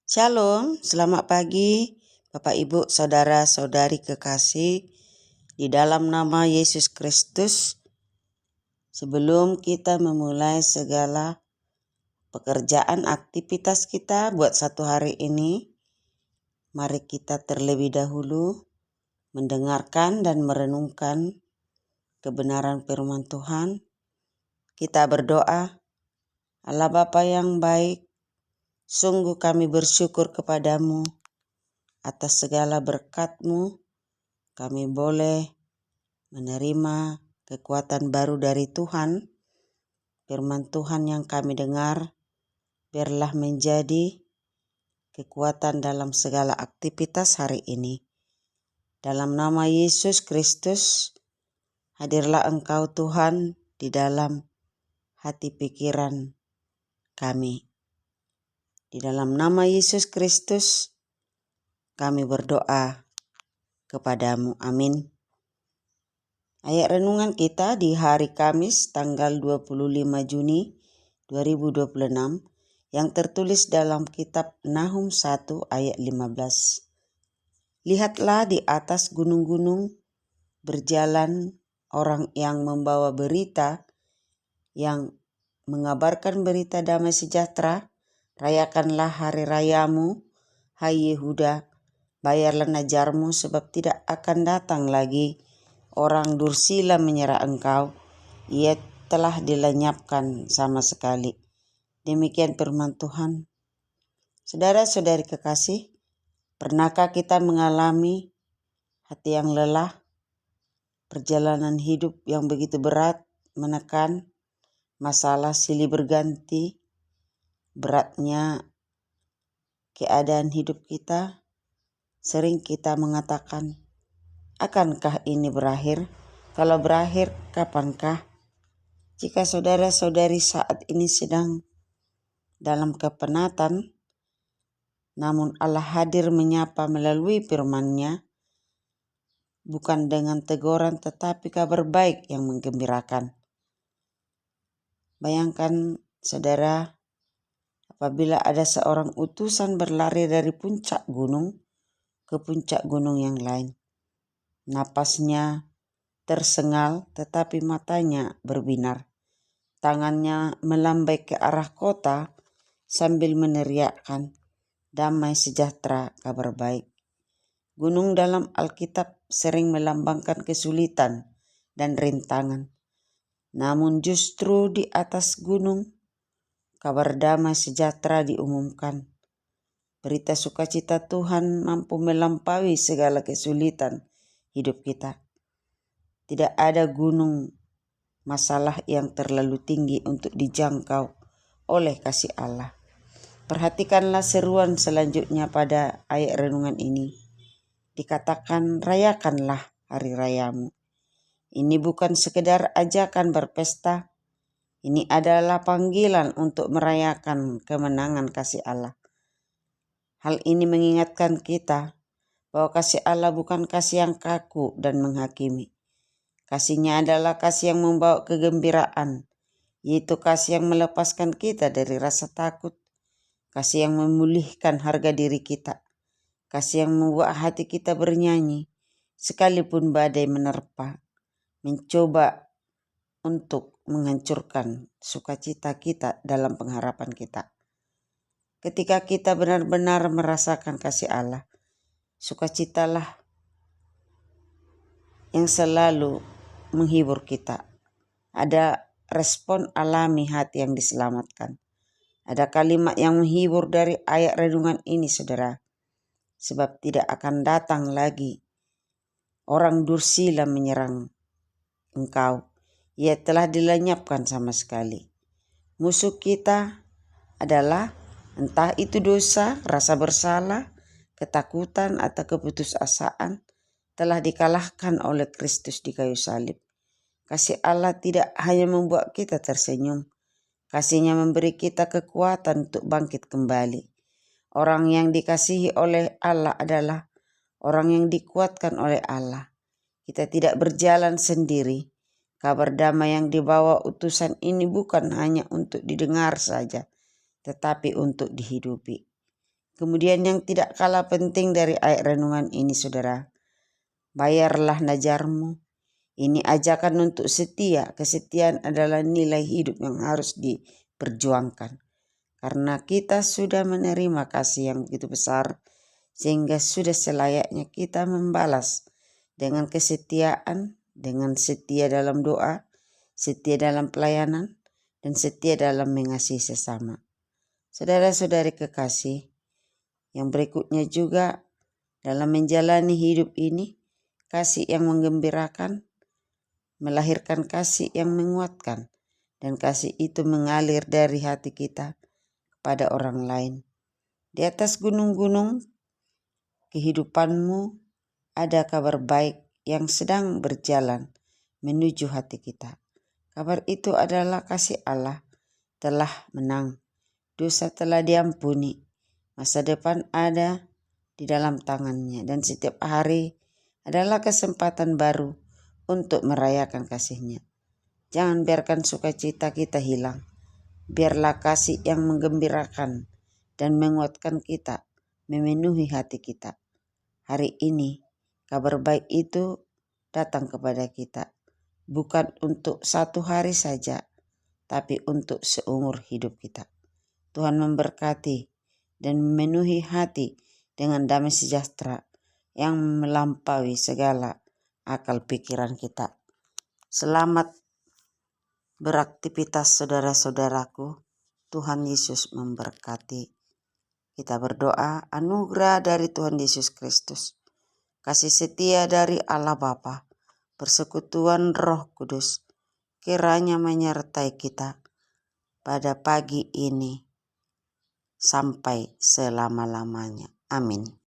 Shalom, selamat pagi Bapak Ibu Saudara-saudari kekasih di dalam nama Yesus Kristus. Sebelum kita memulai segala pekerjaan aktivitas kita buat satu hari ini, mari kita terlebih dahulu mendengarkan dan merenungkan kebenaran firman Tuhan. Kita berdoa. Allah Bapa yang baik, sungguh kami bersyukur kepadamu atas segala berkat-Mu. Kami boleh menerima kekuatan baru dari Tuhan. Firman Tuhan yang kami dengar, biarlah menjadi kekuatan dalam segala aktivitas hari ini. Dalam nama Yesus Kristus, hadirlah Engkau Tuhan di dalam hati pikiran kami. Di dalam nama Yesus Kristus, kami berdoa kepadamu. Amin. Ayat renungan kita di hari Kamis tanggal 25 Juni 2026 yang tertulis dalam kitab Nahum 1 ayat 15. Lihatlah di atas gunung-gunung berjalan orang yang membawa berita, yang mengabarkan berita damai sejahtera. Rayakanlah hari rayamu, hai Yehuda, bayarlah najarmu, sebab tidak akan datang lagi orang dursila menyerah engkau. Ia telah dilenyapkan sama sekali. Demikian firman Tuhan. Saudara-saudari kekasih, pernahkah kita mengalami hati yang lelah, perjalanan hidup yang begitu berat, menekan, masalah silih berganti, beratnya keadaan hidup kita? Sering kita mengatakan, akankah ini berakhir? Kalau berakhir, kapankah? Jika saudara-saudari saat ini sedang dalam kepenatan, namun Allah hadir menyapa melalui firman-Nya, bukan dengan teguran tetapi kabar baik yang menggembirakan. Bayangkan saudara, apabila ada seorang utusan berlari dari puncak gunung ke puncak gunung yang lain. Napasnya tersengal tetapi matanya berbinar. Tangannya melambai ke arah kota sambil meneriakkan, damai sejahtera, kabar baik. Gunung dalam Alkitab sering melambangkan kesulitan dan rintangan. Namun justru di atas gunung, kabar damai sejahtera diumumkan. Berita sukacita Tuhan mampu melampaui segala kesulitan hidup kita. Tidak ada gunung masalah yang terlalu tinggi untuk dijangkau oleh kasih Allah. Perhatikanlah seruan selanjutnya pada ayat renungan ini. Dikatakan, rayakanlah hari rayamu. Ini bukan sekedar ajakan berpesta. Ini adalah panggilan untuk merayakan kemenangan kasih Allah. Hal ini mengingatkan kita bahwa kasih Allah bukan kasih yang kaku dan menghakimi. Kasih-Nya adalah kasih yang membawa kegembiraan, yaitu kasih yang melepaskan kita dari rasa takut, kasih yang memulihkan harga diri kita, kasih yang membuat hati kita bernyanyi, sekalipun badai menerpa, mencoba untuk menghancurkan sukacita kita dalam pengharapan kita. Ketika kita benar-benar merasakan kasih Allah, sukacitalah yang selalu menghibur kita. Ada respon alami hati yang diselamatkan. Ada kalimat yang menghibur dari ayat renungan ini, saudara. Sebab tidak akan datang lagi orang dursila menyerang engkau. Ia telah dilenyapkan sama sekali. Musuh kita adalah entah itu dosa, rasa bersalah, ketakutan, atau keputusasaan, telah dikalahkan oleh Kristus di kayu salib. Kasih Allah tidak hanya membuat kita tersenyum, kasih-Nya memberi kita kekuatan untuk bangkit kembali. Orang yang dikasihi oleh Allah adalah orang yang dikuatkan oleh Allah. Kita tidak berjalan sendiri. Kabar damai yang dibawa utusan ini bukan hanya untuk didengar saja, tetapi untuk dihidupi. Kemudian yang tidak kalah penting dari ayat renungan ini saudara, bayarlah najarmu. Ini ajakan untuk setia. Kesetiaan adalah nilai hidup yang harus diperjuangkan. Karena kita sudah menerima kasih yang begitu besar, sehingga sudah selayaknya kita membalas dengan kesetiaan, dengan setia dalam doa, setia dalam pelayanan, dan setia dalam mengasihi sesama. Saudara-saudari kekasih, yang berikutnya juga dalam menjalani hidup ini, kasih yang menggembirakan melahirkan kasih yang menguatkan, dan kasih itu mengalir dari hati kita kepada orang lain. Di atas gunung-gunung kehidupanmu ada kabar baik yang sedang berjalan menuju hati kita. Kabar itu adalah kasih Allah telah menang, dosa telah diampuni, masa depan ada di dalam tangannya, dan setiap hari adalah kesempatan baru untuk merayakan kasih-Nya. Jangan biarkan sukacita kita hilang. Biarlah kasih yang menggembirakan dan menguatkan kita memenuhi hati kita. Hari ini kabar baik itu datang kepada kita, bukan untuk satu hari saja, tapi untuk seumur hidup kita. Tuhan memberkati dan memenuhi hati dengan damai sejahtera yang melampaui segala akal pikiran kita. Selamat beraktivitas saudara-saudaraku. Tuhan Yesus memberkati. Kita berdoa, anugerah dari Tuhan Yesus Kristus, kasih setia dari Allah Bapa, persekutuan Roh Kudus, kiranya menyertai kita pada pagi ini sampai selama-lamanya. Amin.